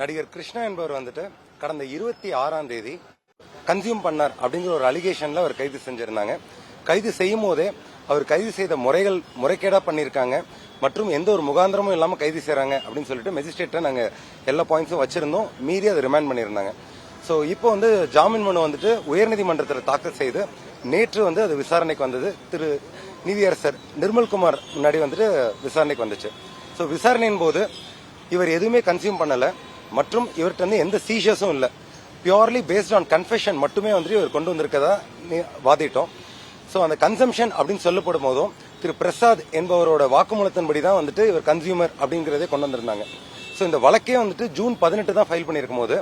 நடிகர் கிருஷ்ணா என்பவர் வந்துட்டு கடந்த 26ஆம் தேதி கன்சியூம் பண்ணார் அப்படிங்கிற ஒரு அலிகேஷன்ல அவர் கைது செஞ்சிருந்தாங்க. கைது செய்யும் போதே அவர் கைது செய்த முறைகேடா பண்ணியிருக்காங்க மற்றும் எந்த ஒரு முகாந்திரமும் இல்லாம கைது செய்யறாங்க அப்படின்னு சொல்லிட்டு மெஜிஸ்ட்ரேட்டை நாங்க எல்லா பாயிண்ட்ஸும் வச்சிருந்தோம். மீறி அதை ரிமாண்ட் பண்ணியிருந்தாங்க. ஸோ இப்போ வந்து ஜாமீன் மனு வந்துட்டு உயர்நீதிமன்றத்தில் தாக்கல் செய்து நேற்று வந்து அது விசாரணைக்கு வந்தது. திரு நீதியரசர் நிர்மல்குமார் முன்னாடி வந்துட்டு விசாரணைக்கு வந்துச்சு. ஸோ விசாரணையின் போது இவர் எதுவுமே கன்சியூம் பண்ணல மற்றும் இவர்கிட்ட வந்து எந்த சீஷர்ஸும் இல்லை. பியூர்லி பேஸ்ட் ஆன் கன்ஃபெஷன் மட்டுமே வந்துட்டு இவர் கொண்டு வந்திருக்கதா வாதிட்டோம். ஸோ அந்த கன்சம்ஷன் அப்படின்னு சொல்லப்படும் போதும் திரு பிரசாத் என்பவரோட வாக்குமூலத்தின்படி தான் வந்துட்டு இவர் கன்சியூமர் அப்படிங்கறதே கொண்டு வந்திருந்தாங்க. ஸோ இந்த வழக்கே வந்துட்டு ஜூன் 18 தான் ஃபைல் பண்ணியிருக்கும் போது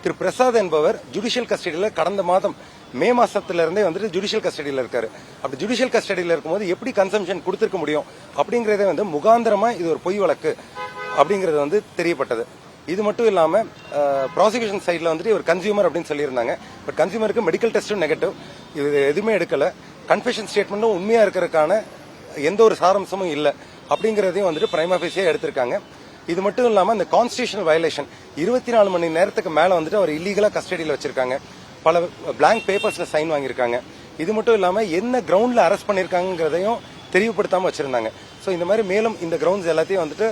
திரு பிரசாத் என்பவர் ஜுடிஷியல் கஸ்டடியில் கடந்த மாதம் மே மாசத்திலிருந்தே வந்துட்டு ஜுடிஷியல் கஸ்டடியில் இருக்காரு. அப்படி ஜுடிஷியல் கஸ்டடியில் இருக்கும்போது எப்படி கன்சம்ஷன் கொடுத்திருக்க முடியும் அப்படிங்கறதே வந்து முகாந்திரமா இது ஒரு பொய் வழக்கு அப்படிங்கறது வந்து தெரியப்பட்டது. இது மட்டும் இல்லாம ப்ராசிக்யூஷன் சைட்ல வந்துட்டு இவர் கன்சியூமர் அப்படின்னு சொல்லியிருந்தாங்க. பட் கன்சியூமருக்கு மெடிக்கல் டெஸ்டும் நெகட்டிவ், இது எதுவுமே எடுக்கல. கன்ஃபெஷன் ஸ்டேட்மெண்ட்டும் உண்மையா இருக்கிறதுக்கான எந்த ஒரு சாராம்சமும் இல்லை அப்படிங்கறதையும் வந்துட்டு பிரைமா ஃபேசியா எடுத்திருக்காங்க. இது மட்டும் இல்லாம இந்த கான்ஸ்டிடியூஷனல் வயலேஷன் 24 மணி நேரத்துக்கு மேல வந்துட்டு அவர் இல்லீகலா கஸ்டடியில் வச்சிருக்காங்க. பல பிளாங்க் பேப்பர்ஸ்ல சைன் வாங்கியிருக்காங்க. இது மட்டும் இல்லாம என்ன கிரவுண்ட்ல அரெஸ்ட் பண்ணிருக்காங்கிறதையும் தெளிவுபடுத்தாம வச்சிருந்தாங்க. ஸோ இந்த மாதிரி மேலும் இந்த கிரவுண்ட்ஸ் எல்லாத்தையும் வந்துட்டு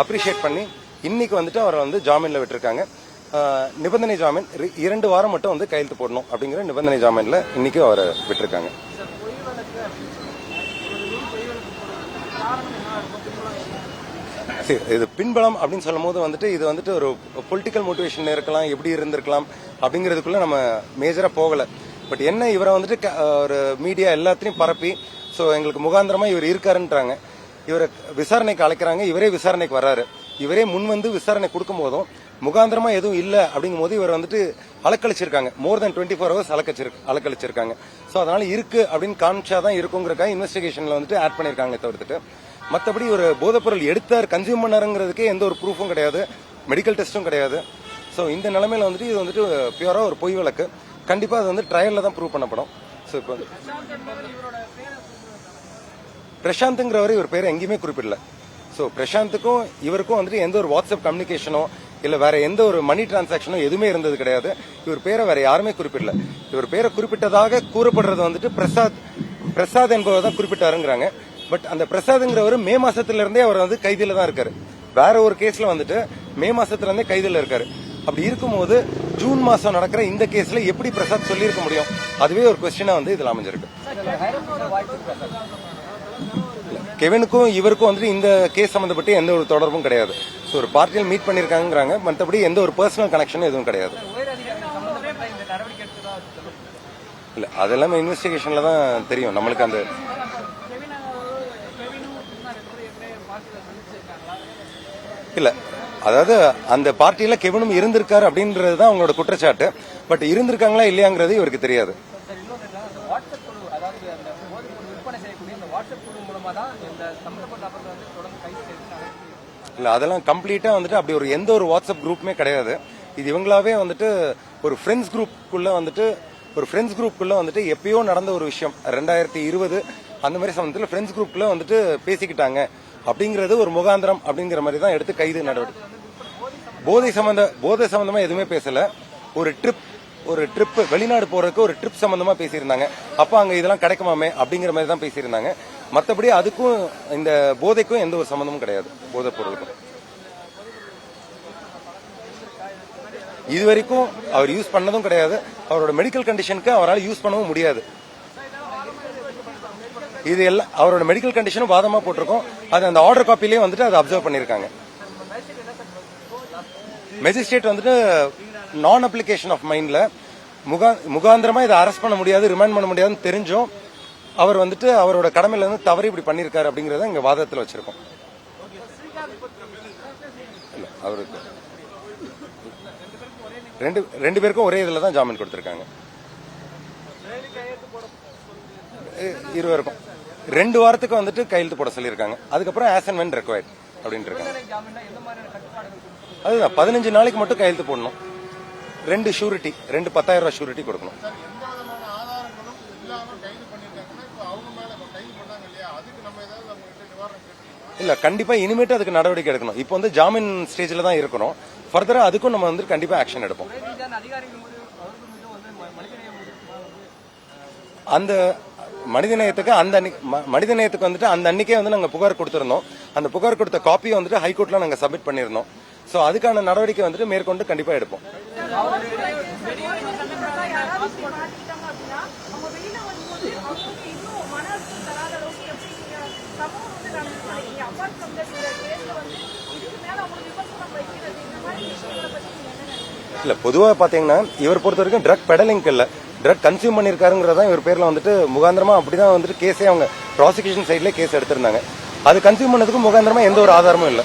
அப்ரிஷியேட் பண்ணி இன்னைக்கு வந்துட்டு அவரை வந்து ஜாமீன்ல விட்டுருக்காங்க. நிபந்தனை ஜாமீன் 2 வாரம் மட்டும் வந்து கையெழுத்து போடணும் அப்படிங்கிற நிபந்தனை ஜாமீன்ல இன்னைக்கு அவரை விட்டுருக்காங்க. இது பின்பலம் அப்படின்னு சொல்லும் போது வந்துட்டு இது வந்துட்டு ஒரு பொலிட்டிக்கல் மோட்டிவேஷன் இருக்கலாம், எப்படி இருந்திருக்கலாம் அப்படிங்கறதுக்குள்ள நம்ம மேஜரா போகல. பட் என்ன இவரை வந்துட்டு ஒரு மீடியா எல்லாத்தையும் பரப்பி சோ எங்களுக்கு முகாந்திரமா இவர் இருக்காருன்றாங்க. இவரை விசாரணைக்கு அழைக்கிறாங்க, இவரே விசாரணைக்கு வர்றாரு. இவரே முன் வந்து விசாரணை கொடுக்கும் போதும் முகாந்திரமா எதுவும் இல்ல அப்படிங்கும் போது இவர் வந்துட்டு அலக்கழிச்சிருக்காங்க. மோர் தென் 24 ஹவர்ஸ் அலக்கழிச்சிருக்காங்க. சோ அதனால இருக்கு அப்படின்னு காமிச்சாதான் இருக்குங்கிறக்காக இன்வெஸ்டிகேஷன்ல வந்துட்டு ஆட் பண்ணிருக்காங்களே தவிர்த்துட்டு மற்றபடி ஒரு போதைப்பொருள் எடுத்தார் கன்சியூம் பண்ணாருங்கிறதுக்கே எந்த ஒரு ப்ரூஃபும் கிடையாது, மெடிக்கல் டெஸ்டும் கிடையாது. ஸோ இந்த நிலைமையில வந்துட்டு இது வந்துட்டு பியூரா ஒரு பொய் வழக்கு. கண்டிப்பா அது வந்து ட்ரையல்ல தான் ப்ரூவ் பண்ணப்படும். ஸோ இப்போ பிரசாந்த்ங்கிறவர் இவர் பேரை எங்கேயுமே குறிப்பிடல. ஸோ பிரசாந்துக்கும் இவருக்கும் வந்துட்டு எந்த ஒரு வாட்ஸ்அப் கம்யூனிகேஷனோ இல்ல வேற எந்த ஒரு மணி டிரான்சாக்சனோ எதுவுமே இருந்தது கிடையாது. இவர் பேரை வேற யாருமே குறிப்பிடல. இவர் பேரை குறிப்பிட்டதாக கூறப்படுறது வந்துட்டு பிரசாத் என்பவர் தான் குறிப்பிட்டாருங்கிறாங்க. பட் அந்த பிரசாத்ங்கிறவர் மே மாசத்துல இருந்தே அவர் வந்து கைதில தான் இருக்காரு. வேற ஒரு கேஸ்ல வந்துட்டு மே மாசத்துல இருந்தே கைதில இருக்காரு. அப்படி இருக்கும்போது ஜூன் மாசம் நடக்கிற இந்த கேஸ்ல எப்படி பிரசாத் சொல்லியிருக்க முடியும்? அதுவே ஒரு கொஸ்டினா வந்து இதுல அமைஞ்சிருக்கு. கெவினுக்கும் இவருக்கும் வந்துட்டு இந்த கேஸ் சம்பந்தப்பட்டு எந்த ஒரு தொடர்பும் கிடையாது. ஸோ ஒரு பார்ட்டியில் மீட் பண்ணிருக்காங்க, மற்றபடி எந்த ஒரு பர்சனல் கனெக்ஷனும் எதுவும் கிடையாது. இல்ல அதெல்லாமே இன்வெஸ்டிகேஷன்ல தான் தெரியும் நம்மளுக்கு. அந்த இல்ல அதாவது அந்த பார்ட்டியில கெவினும் இருந்திருக்காரு அப்படின்றதுதான் அவங்களோட குற்றச்சாட்டு. பட் இருந்திருக்காங்களா இல்லையாங்கிறது இவருக்கு தெரியாது. இல்ல அதெல்லாம் கம்ப்ளீட்டா வந்துட்டு அப்படி ஒரு எந்த ஒரு வாட்ஸ்அப் குரூப்புமே கிடையாது. இது இவங்களாவே வந்துட்டு ஒரு ஃப்ரெண்ட்ஸ் குரூப்புக்குள்ள வந்துட்டு எப்பயோ நடந்த ஒரு விஷயம் 2020 அந்த மாதிரி சமயத்தில் ஃப்ரெண்ட்ஸ் குரூப்ல வந்துட்டு பேசிக்கிட்டாங்க அப்படிங்கறது ஒரு முகாந்திரம் அப்படிங்கிற மாதிரி தான் எடுத்து கைது நடவடிக்கை. போதை சம்பந்தமா எதுவுமே பேசல. ஒரு ட்ரிப் வெளிநாடு போறதுக்கு ஒரு ட்ரிப் சம்பந்தமா பேசியிருந்தாங்க. அப்ப அங்க இதெல்லாம் கிடைக்குமாமே அப்படிங்கிற மாதிரி தான் பேசியிருந்தாங்க. மற்றபடி அதுக்கும் இந்த போதைக்கும் எந்த ஒரு சம்பந்தமும் கிடையாது. போதைப் பொருளுக்கும் இதுவரைக்கும் அவர் யூஸ் பண்ணதும் கிடையாது. அவரோட மெடிக்கல் கண்டிஷனுக்கு அவரால் யூஸ் பண்ணவும் முடியாது. இது எல்லாம் அவரோட மெடிக்கல் கண்டிஷனும் வாதமா போட்டிருக்கோம். அது அந்த ஆர்டர் காப்பிலேயே வந்துட்டு அதை அப்சர்வ் பண்ணிருக்காங்க. மெஜிஸ்ட்ரேட் வந்துட்டு நான் அப்ளிகேஷன் ஆஃப் மைண்ட்ல முகாந்திரமா இதை அரெஸ்ட் பண்ண முடியாது, ரிமாண்ட் பண்ண முடியாதுன்னு தெரிஞ்சும் அவர் வந்துட்டு அவரோட கடமையில இருந்து தவறி இப்படி பண்ணிருக்காரு அப்படிங்கறத இங்க வாதத்தில் வச்சிருக்கோம். அவருக்கு ரெண்டு பேருக்கும் ஒரே இதுல தான் ஜாமீன் கொடுத்திருக்காங்க. இருவருக்கும் 2 வாரத்துக்கு வந்துட்டு கையெழுத்து போட சொல்லியிருக்காங்க. அதுக்கப்புறம் ஆஸ் அண்ட் வென் ரெக்வயர்ட் அப்படின்னு இருக்காங்க. அதுதான் 15 நாளைக்கு மட்டும் கையெழுத்து போடணும். 2 ஷூரிட்டி, 2 10,000 ரூபாய் ஷூரிட்டி கொடுக்கணும். இல்ல கண்டிப்பா இனிமேட்டு அதுக்கு நடவடிக்கை எடுக்கணும். இப்போ வந்து ஜாமீன் ஸ்டேஜ்ல தான் இருக்கணும். ஃபர்தரா அதுக்கும் நம்ம வந்து கண்டிப்பா ஆக்ஷன் எடுப்போம். அந்த மனிதநேயத்துக்கு வந்துட்டு அந்த அன்னைக்கே வந்து நாங்க புகார் கொடுத்திருந்தோம். அந்த புகார் கொடுத்த காப்பியை வந்துட்டு ஹைகோர்ட்ல நாங்க சப்மிட் பண்ணிருந்தோம். சோ அதுக்கான நடவடிக்கை வந்துட்டு மேற்கொண்டு கண்டிப்பா எடுப்போம். இல்ல பொதுவா பாத்தீங்கன்னா இவர் பொறுத்த வரைக்கும் ட்ரக் பெடலிங் இல்ல, ட்ரக் கன்சியூம் பண்ணிருக்காருங்கிறதா இவர் பேர்ல வந்துட்டு முகாந்திரமா அப்படிதான் வந்துட்டு கேஸே அவங்க ப்ராசிக்யூஷன் சைட்ல கேஸ் எடுத்திருந்தாங்க. அது கன்சியூம் பண்ணதுக்கு முகாந்திரமா எந்த ஒரு ஆதாரமும் இல்ல.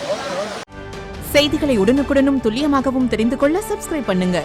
செய்திகளை உடனுக்குடனும் துல்லியமாகவும் தெரிந்து கொள்ள சப்ஸ்கிரைப் பண்ணுங்க.